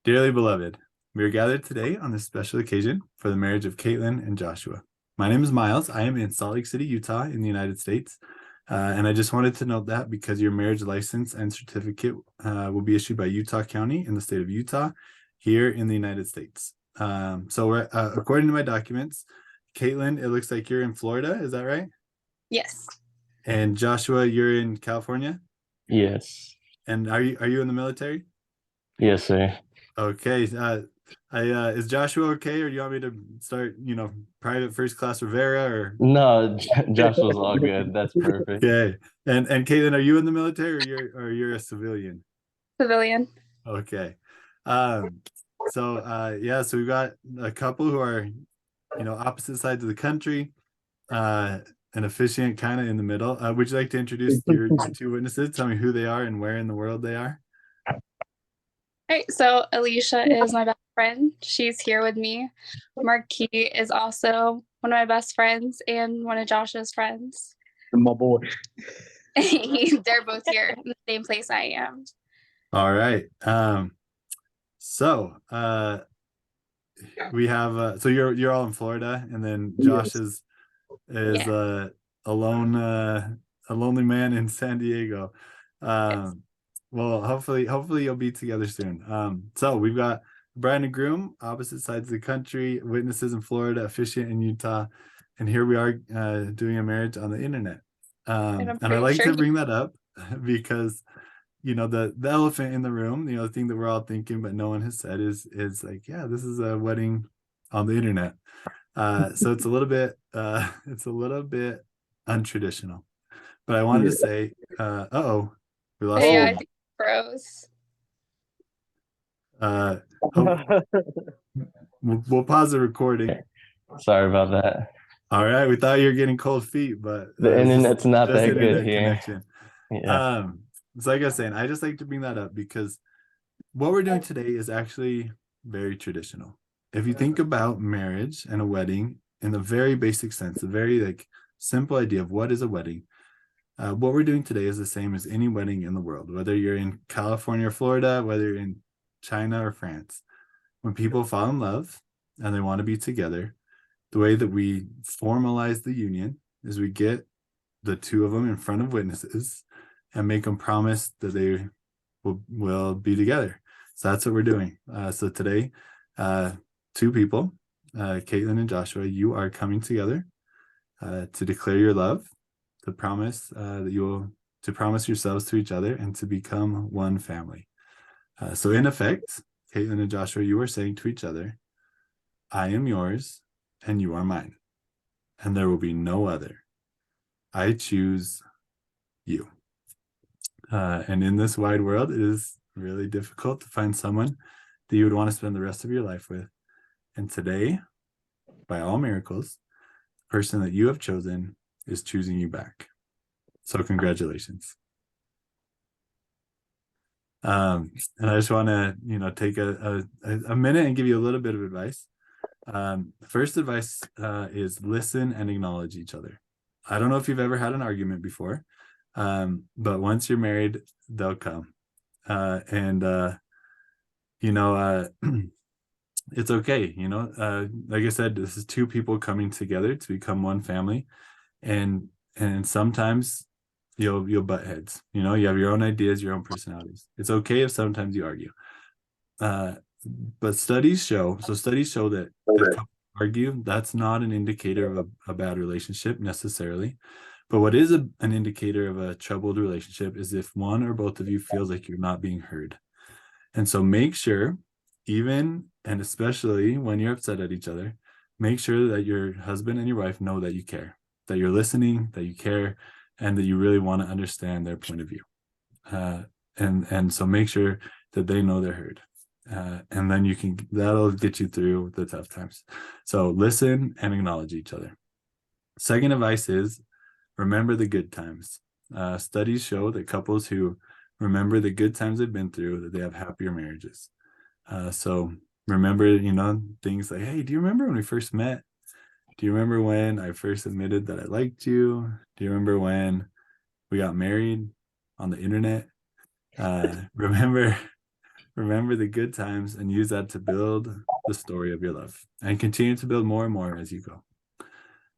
Dearly beloved, we are gathered today on this special occasion for the marriage of Katelyn and Joshua. My name is Miles. I am in Salt Lake City, Utah, in the United States. And I just wanted to note that because your marriage license and certificate will be issued by Utah County in the state of Utah here in the United States. According to my documents, Katelyn, it looks like you're in Florida. Is that right? Yes. And Joshua, you're in California. Yes. And are you in the military? Yes, sir. Okay. Is Joshua okay, or do you want me to start, private first class Rivera or? No, Josh was all good. That's perfect. Okay. And Caitlin, are you in the military or you're a civilian? Civilian. Okay. So we've got a couple who are, opposite sides of the country, an officiant kind of in the middle. Would you like to introduce your two witnesses? Tell me who they are and where in the world they are. All right, so Alicia is my best friend. She's here with me. Marquis is also one of my best friends and one of Josh's friends. My boy. They're both here in the same place I am. All right. We have so you're all in Florida, and then Josh is a lonely man in San Diego. Well, hopefully you'll be together soon. So we've got bride and groom, opposite sides of the country, witnesses in Florida, officiant in Utah, and here we are doing a marriage on the internet. And I like to bring that up because the elephant in the room, the thing that we're all thinking but no one has said is like, yeah, this is a wedding on the internet. So it's a little bit untraditional. But I wanted to say, we lost yeah, I think froze. We'll pause the recording. Sorry about that. All right, we thought you were getting cold feet, but the internet's not that good here. Connection. Yeah. So like I was saying, I just like to bring that up because what we're doing today is actually very traditional. If you think about marriage and a wedding in the very basic sense, a very simple idea of what is a wedding, what we're doing today is the same as any wedding in the world, whether you're in California or Florida, whether you're in China or France. When people fall in love and they want to be together, the way that we formalize the union is we get the two of them in front of witnesses and make them promise that they will be together. So that's what we're doing. So today, two people, Katelyn and Joshua, you are coming together to declare your love, to promise to promise yourselves to each other and to become one family. So in effect, Katelyn and Joshua, you are saying to each other, I am yours and you are mine, and there will be no other. I choose you. And in this wide world, it is really difficult to find someone that you would want to spend the rest of your life with. And today, by all miracles, the person that you have chosen is choosing you back. So congratulations. And I just want to, take a minute and give you a little bit of advice. First advice is listen and acknowledge each other. I don't know if you've ever had an argument before, but once you're married, they'll come. It's okay. Like I said, this is two people coming together to become one family. And sometimes you'll butt heads. You have your own ideas, your own personalities. It's okay if sometimes you argue. But studies show that if couples argue, that's not an indicator of a bad relationship necessarily. But what is an indicator of a troubled relationship is if one or both of you feels like you're not being heard. And so make sure, even and especially when you're upset at each other, make sure that your husband and your wife know that you care, that you're listening, that you care, and that you really want to understand their point of view. And so make sure that they know they're heard. And then that'll get you through the tough times. So listen and acknowledge each other. Second advice is remember the good times. Studies show that couples who remember the good times they've been through, that they have happier marriages. So remember, things like, hey, do you remember when we first met? Do you remember when I first admitted that I liked you? Do you remember when we got married on the internet? Remember Remember the good times and use that to build the story of your love and continue to build more and more as you go.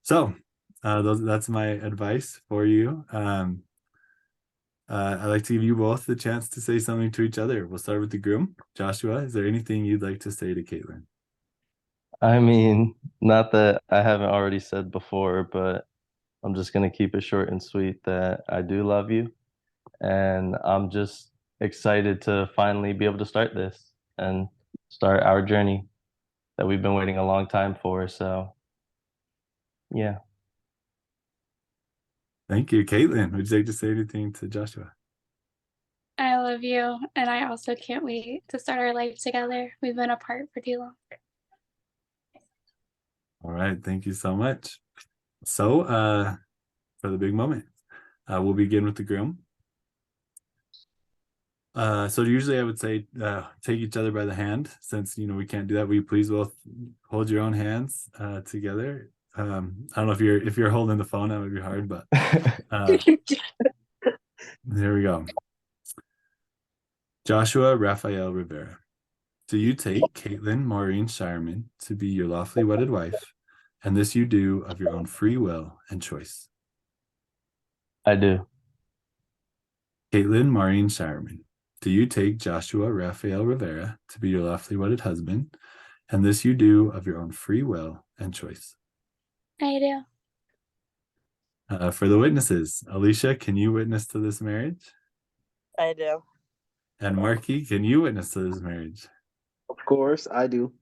So that's my advice for you. I'd like to give you both the chance to say something to each other. We'll start with the groom. Joshua, is there anything you'd like to say to Katelyn? I mean, not that I haven't already said before, but I'm just going to keep it short and sweet that I do love you. And I'm just excited to finally be able to start this and start our journey that we've been waiting a long time for. So, yeah. Thank you. Katelyn, would you like to say anything to Joshua? I love you, and I also can't wait to start our life together. We've been apart for too long. All right. Thank you so much. So for the big moment, we'll begin with the groom. So usually I would say take each other by the hand. Since we can't do that, will you please both hold your own hands together? I don't know if you're holding the phone, that would be hard, but there we go. Joshua Raphael Rivera, do you take Katelyn Maureen Shireman to be your lawfully wedded wife, and this you do of your own free will and choice? I do. Katelyn Maureen Shireman, do you take Joshua Raphael Rivera to be your lawfully wedded husband, and this you do of your own free will and choice? I do. For the witnesses, Alicia, can you witness to this marriage? I do. And Marky, can you witness to this marriage? Of course, I do.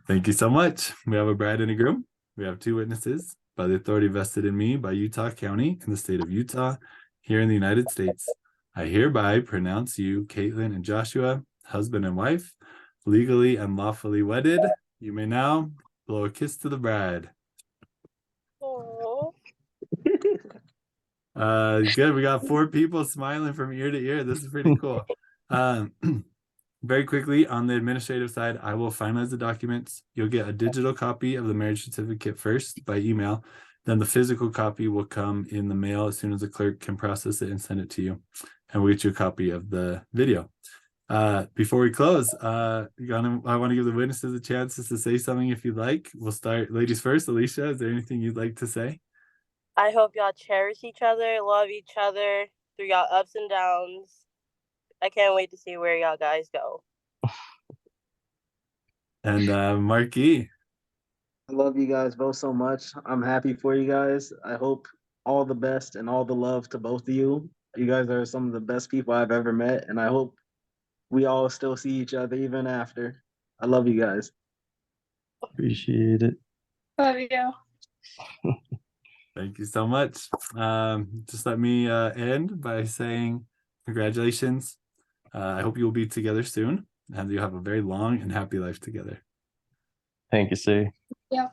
Thank you so much. We have a bride and a groom. We have two witnesses by the authority vested in me by Utah County in the state of Utah, here in the United States. I hereby pronounce you, Katelyn and Joshua, husband and wife, legally and lawfully wedded. You may now blow a kiss to the bride. Aww. Good. We got 4 people smiling from ear to ear. This is pretty cool. Very quickly, on the administrative side, I will finalize the documents. You'll get a digital copy of the marriage certificate first by email. Then the physical copy will come in the mail as soon as the clerk can process it and send it to you. And we'll get you a copy of the video. Before we close, I want to give the witnesses a chance to say something if you'd like. We'll start ladies first. Alicia, is there anything you'd like to say? I hope y'all cherish each other, love each other through y'all ups and downs. I can't wait to see where y'all guys go. And Marky. I love you guys both so much. I'm happy for you guys. I hope all the best and all the love to both of you. You guys are some of the best people I've ever met, and I hope we all still see each other even after. I love you guys. Appreciate it. Love you. Thank you so much. Just let me end by saying congratulations. I hope you will be together soon and you have a very long and happy life together. Thank you, sir. Yeah.